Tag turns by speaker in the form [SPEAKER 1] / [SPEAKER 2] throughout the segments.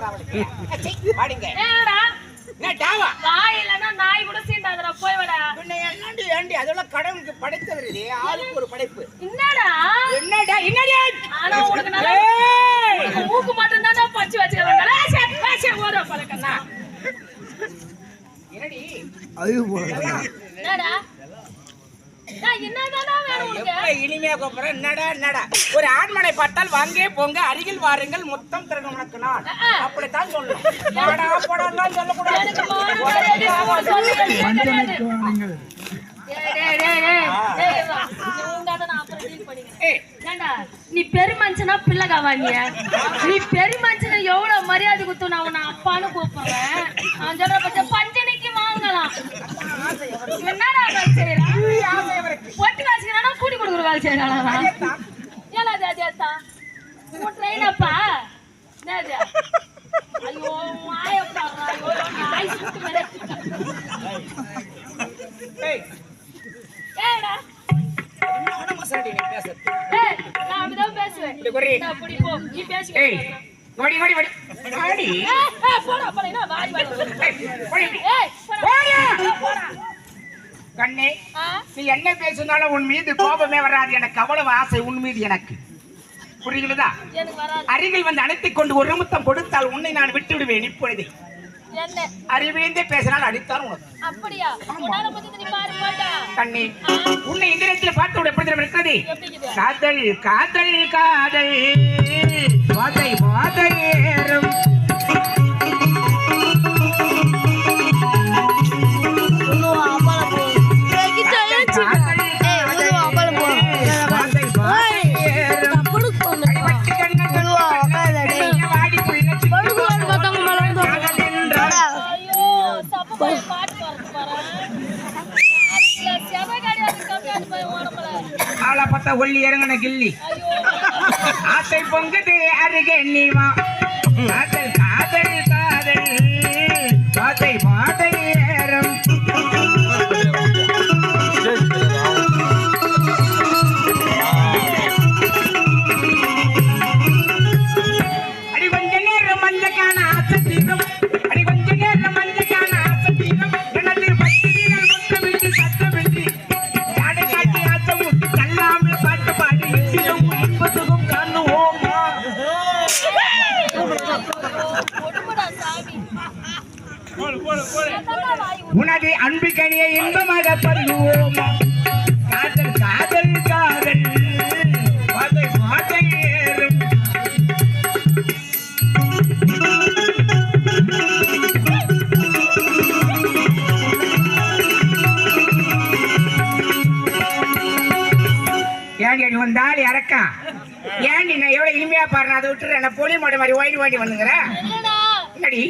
[SPEAKER 1] வாடிங்க.
[SPEAKER 2] ஏடா
[SPEAKER 1] என்ன டாவா?
[SPEAKER 2] வாய் இல்லனா நாய் கூட சீண்டாதடா போய் வாடா.
[SPEAKER 1] என்ன என்னடி ஏண்டி அதெல்லாம் கடவுளுக்கு படைத்தது இது. ஆளுக்கு ஒரு படைப்பு.
[SPEAKER 2] என்னடா?
[SPEAKER 1] என்னடா? என்னடி?
[SPEAKER 2] ஆனா உனக்கு நல்லா மூக்கு மட்டும் தான் பச்சி வச்சிருக்காங்க. ஏசே ஓட பலக்கண்ணா.
[SPEAKER 1] என்னடி?
[SPEAKER 3] ஐயோ போல.
[SPEAKER 2] என்னடா? டேய் என்னடா வேணும் உனக்கு?
[SPEAKER 1] இனிமையா கூப்பிடுற என்னடா என்னடா? ஒரு ஆண்மனை பார்த்தால் வாங்கே போங்க அருகில் வாருங்கள் முத்தம் தரணும் உனக்கு நான். அப்படித்தான் சொல்லணும். வாடா போடான்னு சொல்லக்கூடாது.
[SPEAKER 2] எனக்கு மாடு
[SPEAKER 3] மஞ்சளுக்கு வாருங்கள்.
[SPEAKER 2] நீ பெரிய மனுஷனா பிள்ளை காவானிய நீ பெரிய மனுஷன எவ்வளவு மரியாதை குத்து நான் உன்னை அப்பான்னு கூப்பிடுறேன். நான் சொல்ற பட்ச பஞ்சனைக்கு வாங்கலாம். என்னடா செய்யறான்? ஒட்டி வாசிக்கிறானா கூடி கொடுக்குற வேலை செய்யறானா? ஏன்னா ஜாஜாத்தா உன் ட்ரெயினப்பா என்னது? ஐயோ மாயப்பா ஐயோ நாய் சுட்டு மேலே. ஏடா
[SPEAKER 1] என்ன மசாடி நீ பேசுற?
[SPEAKER 2] ஏய் நான் அப்படிதான் பேசுவேன். நான் அப்படி போ நீ பேசி.
[SPEAKER 1] ஏய் ஓடி ஓடி ஓடி ஓடி.
[SPEAKER 2] போடா போடா என்ன வாடி வாடி.
[SPEAKER 1] ஓடி.
[SPEAKER 2] ஏய் போடா போடா.
[SPEAKER 1] கண்ணே நீ என்ன பேசினாலும் உன் மீது கோபமே வராது. எனக்கு அவ்வளவு ஆசை உன் மீது எனக்கு. புரியுதா?
[SPEAKER 2] எனக்கு வராது.
[SPEAKER 1] அருகில் வந்து அணைத்துக் கொண்டு ஒரு முத்தம் கொடுத்தால் உன்னை நான் விட்டு விடுவேன். இப்பொழுது
[SPEAKER 2] என்ன
[SPEAKER 1] அறிவிந்தே பேசினால் அடித்தால் உனக்கு.
[SPEAKER 2] அப்படியா? உன்னால பத்தி நீ பாரு போடா.
[SPEAKER 1] கண்ணே உன்னை இந்த இடத்துல பார்த்து விட எப்படி இருக்கிறது?
[SPEAKER 2] எப்படிக்குது?
[SPEAKER 1] காதல் காதல் காதல் வாதை வாதை ஏறும். ஒல்லி இறங்கின கில்லி ஆசை பொங்குது அருகே நீ வா. காதல் காதல் காதல் வாதை வாதை ஏறும். அடி கொஞ்ச நேரம் மஞ்சக்கான ஆசை தீரும். அடி கொஞ்ச நேரம் மஞ்சக்கான ஆசை தீரும். எனது பத்து வீரர் முத்தமிட்டு சத்தமின்றி ஜாடை காட்டி ஆசை முட்டி கல்லாமல் பாட்டு பாடி எட்டிலும் என்பதும் காணுவோமா. உனது அன்பு கனியை இன்பமாக பருகுவோமா. காதல் காதல் காதல் வாதை வாதை ஏறும். ஏண்டி அடி வந்தால் இறக்கா ஏண்டி நான் எவ்வளவு இனிமையா பாடுறேன். அதை விட்டுற என்ன பொலி மாடு மாதிரி ஓடி ஓடி வந்துங்கிற. என்னடி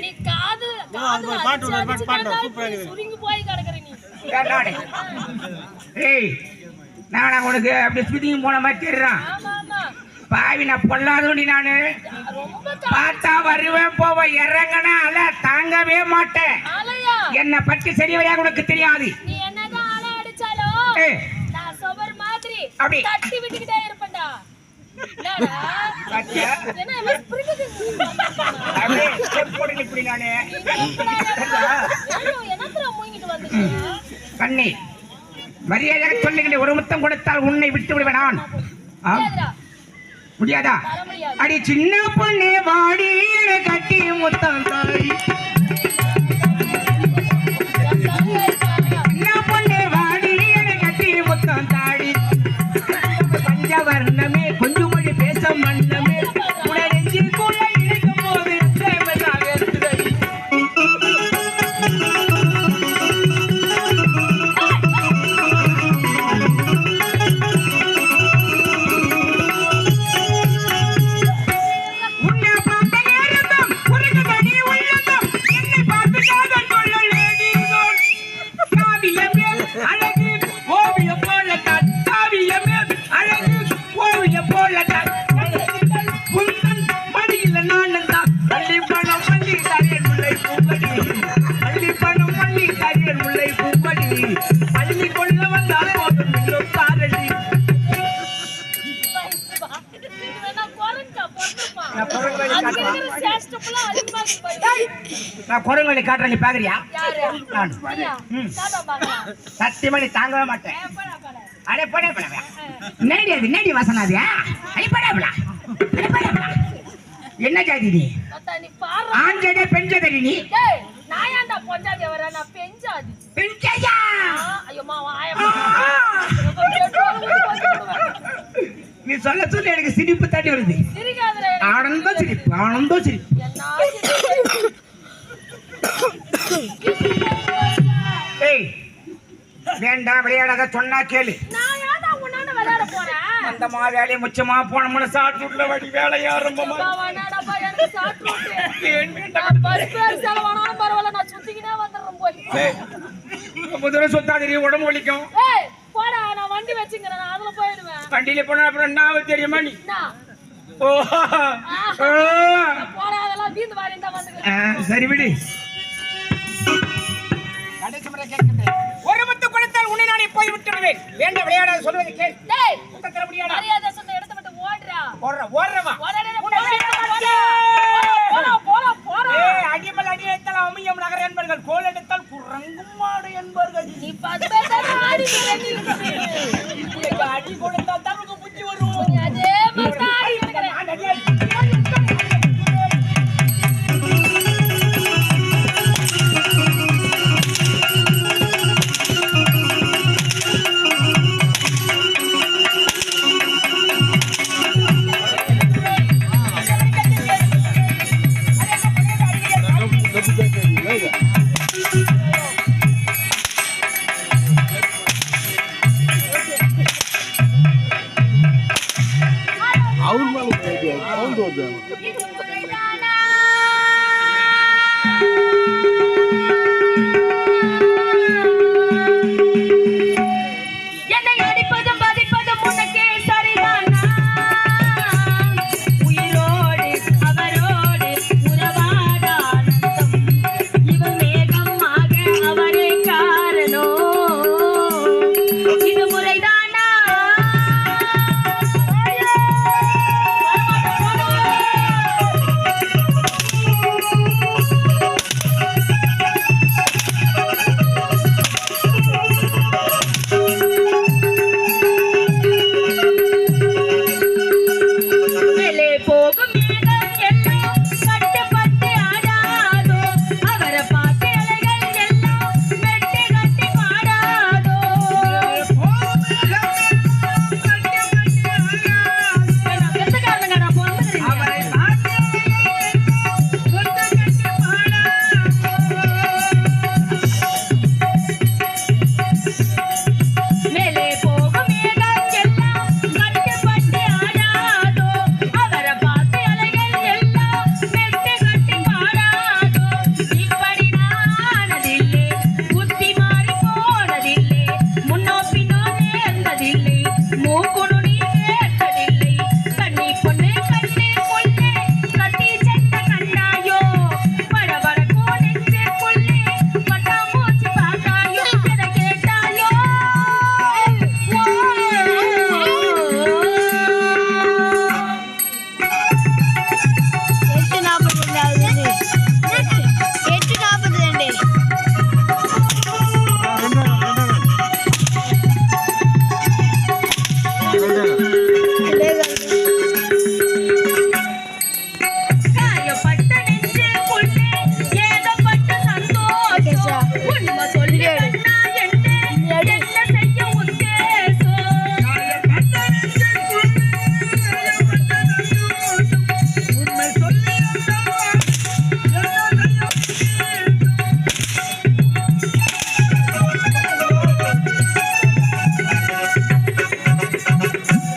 [SPEAKER 1] ஏய் நான் உனக்கு அப்படி சுதிங்க போன மாதிரி தெரியுறான். பாவி நான் பொல்லாதோண்டி நானு பார்த்தா வருவேன் போவேன் இறங்கனா அல தாங்கவே மாட்டேன். என்னை பற்றி சரிவரையாக உனக்கு தெரியாது. அப்படி கண்ணி மரியாதையாக சொல்லுகின்ற ஒரு முத்தம் கொடுத்தால் உன்னை விட்டு விடுவேன் நான். முடியாதா? அடி சின்ன பொண்ணு வாடி கட்டி முத்தம் தாடி. சின்ன பொண்ணு வாடி கட்டி முத்தம் தாடி. பஞ்சவர்ணமே கொஞ்சம் மொழி பேச மன்னமே உடனெஞ்சில் கூட இருக்கும் போது உன்னை பார்த்த நேரத்தும் உனக்கு தனி
[SPEAKER 2] சேஷ்டப்பெல்லாம் அதிகமா இருக்கு பாரு.
[SPEAKER 1] நான் குரங்கொலி காட்டுறேன், நீ பாக்குறியா?
[SPEAKER 2] யாரு?
[SPEAKER 1] நான்
[SPEAKER 2] நீயா? தாத்தா பார்க்கலாம்.
[SPEAKER 1] சத்தியமா நீ தாங்கவே மாட்டேன்.
[SPEAKER 2] போடா, போடா.
[SPEAKER 1] அடே போடா போடா. நேடி வசனாதியா? அடி போடா போடா. அடி போடா போடா. என்ன ஜாதி நீ?
[SPEAKER 2] தாத்தா, நீ பாரு.
[SPEAKER 1] ஆண் ஜாதி பெண் ஜாதி நீ?
[SPEAKER 2] டேய், நான் ஏன்டா பொஞ்சாதி வரேன்? நான் பெஞ்சாதி.
[SPEAKER 1] பெண் ஜாதியா?
[SPEAKER 2] ஐயோ மா வாயம்மா. பெட்ரோல் ஊத்தி போட்டுடுவேன்.
[SPEAKER 1] நீ சொல்ல சொல்ல எனக்கு சிரிப்பு தட்டி வருது.
[SPEAKER 2] சிரிக்காதடா.
[SPEAKER 1] ஆனந்த சிரிப்பு, ஆனந்த சிரிப்பு.
[SPEAKER 2] என்ன சிரிப்பு?
[SPEAKER 1] ஏய், வேண்டாம் விளையாடாத, சொன்னா கேளு.
[SPEAKER 2] நான் ஏன்டா உன்னாண்ட விளையாட போறேன்?
[SPEAKER 1] அந்த வேலையை முச்சமா போனோம்னு சாப்பிட்டுல வடி வேலையை ஆரம்பமா.
[SPEAKER 2] வேணாடாப்பா, எனக்கு சாப்பிட்டு நான் பஸ் பேர் செலவானாலும் பரவாயில்ல, நான் சுத்திக்கினே வந்துடுறேன் போய்.
[SPEAKER 1] முதல்ல சொத்தாதிரி, உடம்பு வலிக்கும்.
[SPEAKER 2] ஏய் போடா, நான் வண்டி வச்சுக்கிறேன், நான் அதுல போயிடுவேன்.
[SPEAKER 1] வண்டியில போனா அப்புறம் என்ன தெரியுமா நீ? ஓ
[SPEAKER 2] போடா, அதெல்லாம் வீந்து வாரி தான் வந்துக்கிறேன்.
[SPEAKER 1] சரி விடு. கடைசி முறை கேட்கிறேன், ஒரு முத்து கொடுத்தால் உன்னை நானே போய் விட்டுடுவேன். வேண்டாம் விளையாடாத, சொல்வதை கேள்.
[SPEAKER 2] டேய்,
[SPEAKER 1] முத்தத்தர முடியாதா?
[SPEAKER 2] மரியாதை சொன்ன இடத்தை விட்டு ஓடுறா.
[SPEAKER 1] ஓடுறவா?
[SPEAKER 2] போடா.
[SPEAKER 1] ஏய், அடிமல் அடி எடுத்தால் அமியம் நகர என்பர்கள், கோல் எடுத்தால் குரங்கும் மாடு என்பர்கள்.
[SPEAKER 2] நீ பஸ்பேட்டா ஆடி நீ
[SPEAKER 1] அடி கொடுத்தால் தனக்கு புத்தி வரும்.
[SPEAKER 2] நீ அதே மாதிரி ஆடி கிடக்குற. என்னை அடிப்பதும் பாதிப்பதும் உனக்கே சரிதானா? உயிரோடு அவரோடு உறவாட ஆனந்தம், இவன் மேகமாக அவரே காரணம். இது முறைதானா? மேலே போகும் மேகம் எல்லாம் கட்டுப்பட்டு ஆடாதோ, அவரை பார்த்து அலைகள் எல்லாம் வெட்டி கட்டி பாடாதோ. நான் பெத்தக்காரனுங்க, நான் பொறுத்துக்கிறேன். மேலே போகும் மேகம் எல்லாம் கட்டுப்பட்டு ஆடாதோ, அவரை பார்த்து அலைகள் எல்லாம் வெட்டி கட்டி பாடாதோ. இப்படி நானதில்லை, புத்தி மாறி போனதில்லை, முன்னோ பின்னோ நேர்ந்ததில்லை, மூக்குணு நீ கேட்டதில்லை. கண்ணி பொண்ணு கண்ணே பொண்ணே கட்டி செத்த கண்ணாயோ, படபடக்கோ நெஞ்சே புள்ளே பட்டாமூச்சி பார்த்தாயோ, எதை கேட்டாயோ? காயப்பட்ட நெஞ்சே புள்ளே ஏகப்பட்ட சந்தோஷம், உண்மை சொல்லி கண்ணா என்ன என்ன செய்ய உத்தேசம்?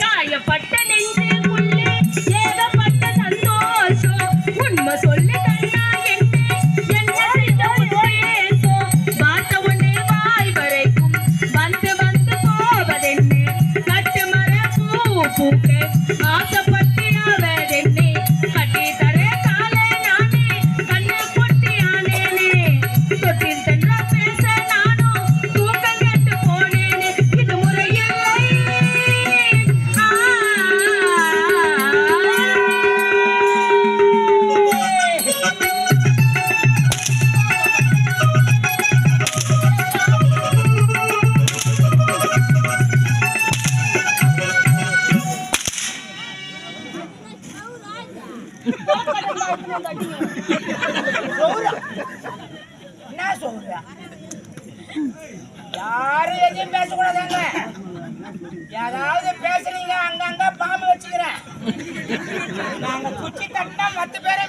[SPEAKER 2] காயப்பட்ட நெஞ்சுக்குள்ளே ஏகப்பட்ட சந்தோஷம், உண்மை சொல்லி கண்ணா என்ன செய்த உத்தேசம்? பார்த்த உடனே வாய் வரைக்கும் வந்து வந்து போவதென்ன, கட்டு மர பூ பூக்க ஆசைப்பட்டு ஆவதென்ன, கட்டி தர காலை நானே கண்ணு பொட்டியானேனே, தொட்டில் சென்ற பேச நானும் தூக்கம் கெட்டு போனேனே. இது முறையில்லை. ஆ எடுத்துன்னு வந்து அடிங்க.
[SPEAKER 1] சோறு. என்ன சோறு? யாரும் எதையும் பேசக்கூடாதாங்க. ஏதாவது பேசுறீங்க அங்கங்க பாம்பு வச்சுக்கிறேன். நாங்க குச்சி தட்டினா 10 பேரை